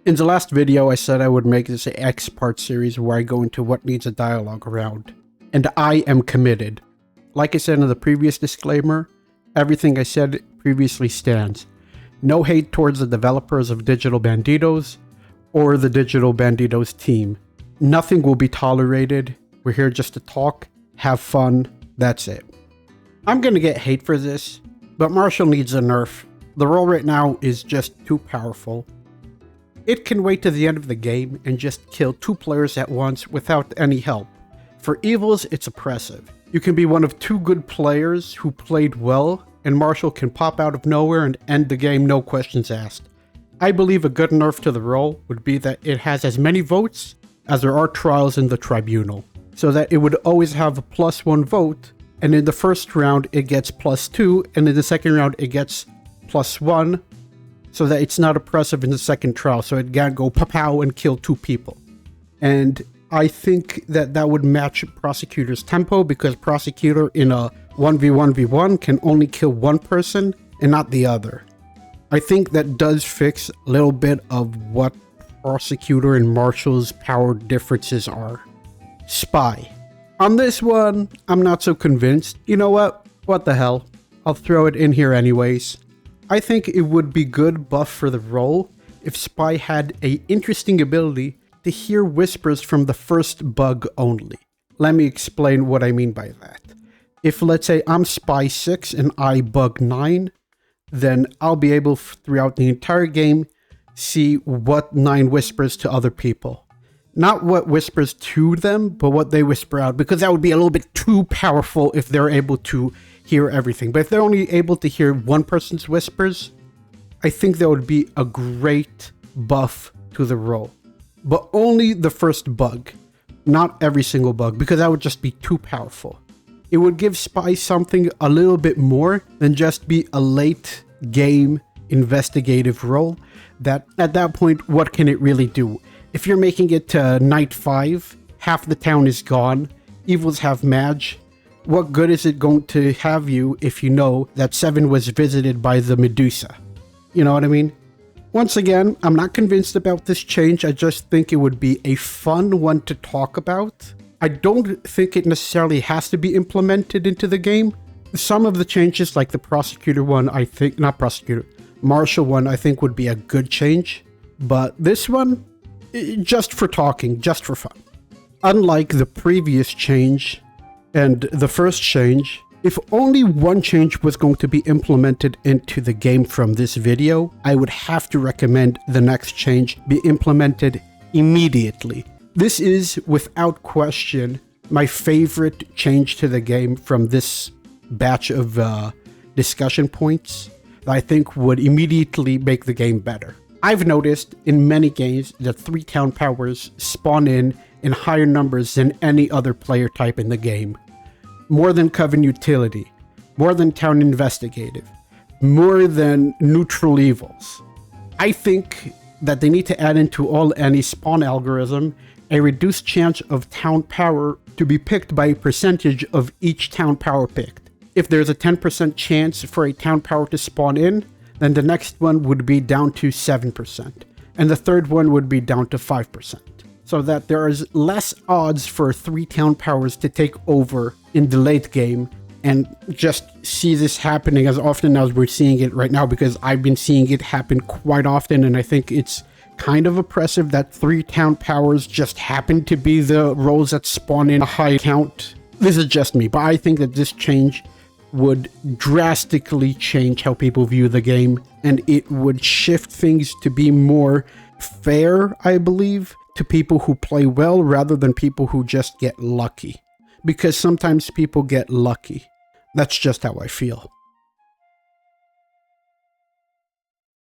In the last video, I said I would make this an X-part series where I go into what needs a dialogue around. And I am committed. Like I said in the previous disclaimer, everything I said previously stands. No hate towards the developers of Digital Banditos or the Digital Banditos team. Nothing will be tolerated. We're here just to talk, have fun, that's it. I'm gonna get hate for this, but Marshall needs a nerf. The role right now is just too powerful. It can wait to the end of the game and just kill 2 players at once without any help. For evils, it's oppressive. You can be one of 2 good players who played well, and Marshall can pop out of nowhere and end the game no questions asked. I believe a good nerf to the role would be that it has as many votes as there are trials in the tribunal, so that it would always have a +1 vote, and in the first round it gets +2, and in the second round it gets +1, so that it's not oppressive in the second trial, so it can't go pow and kill 2 people. And I think that that would match Prosecutor's tempo, because Prosecutor in a 1v1v1 can only kill 1 person and not the other. I think that does fix a little bit of what Prosecutor and Marshall's power differences are. Spy. On this one, I'm not so convinced. You know what? What the hell? I'll throw it in here anyways. I think it would be good buff for the role if Spy had an interesting ability to hear whispers from the first bug only. Let me explain what I mean by that. If, let's say, I'm Spy 6 and I bug 9, then I'll be able throughout the entire game see what 9 whispers to other people. Not what whispers to them, but what they whisper out, because that would be a little bit too powerful if they're able to hear everything. But if they're only able to hear one person's whispers, I think that would be a great buff to the role. But only the first bug, not every single bug, because that would just be too powerful. It would give Spy something a little bit more than just be a late game investigative role, that at that point, what can it really do? If you're making it to night 5, half the town is gone, evils have Madge, what good is it going to have you if you know that 7 was visited by the Medusa? You know what I mean? Once again, I'm not convinced about this change. I just think it would be a fun one to talk about. I don't think it necessarily has to be implemented into the game. Some of the changes, like the Prosecutor one, I think, not Prosecutor, Marshall one, I think would be a good change. But this one, just for talking, just for fun. Unlike the previous change and the first change, if only one change was going to be implemented into the game from this video, I would have to recommend the next change be implemented immediately. This is, without question, my favorite change to the game from this batch of discussion points that I think would immediately make the game better. I've noticed in many games that 3 town powers spawn in higher numbers than any other player type in the game. More than Coven Utility, more than Town Investigative, more than Neutral Evils. I think that they need to add into all any spawn algorithm a reduced chance of town power to be picked by a percentage of each town power picked. If there's a 10% chance for a town power to spawn in, then the next one would be down to 7%, and the third one would be down to 5%. So that there is less odds for 3 town powers to take over in the late game, and just see this happening as often as we're seeing it right now, because I've been seeing it happen quite often, and I think it's kind of oppressive that 3 town powers just happen to be the roles that spawn in a high count. This is just me, but I think that this change would drastically change how people view the game, and it would shift things to be more fair, I believe, to people who play well rather than people who just get lucky. Because sometimes people get lucky. That's just how I feel.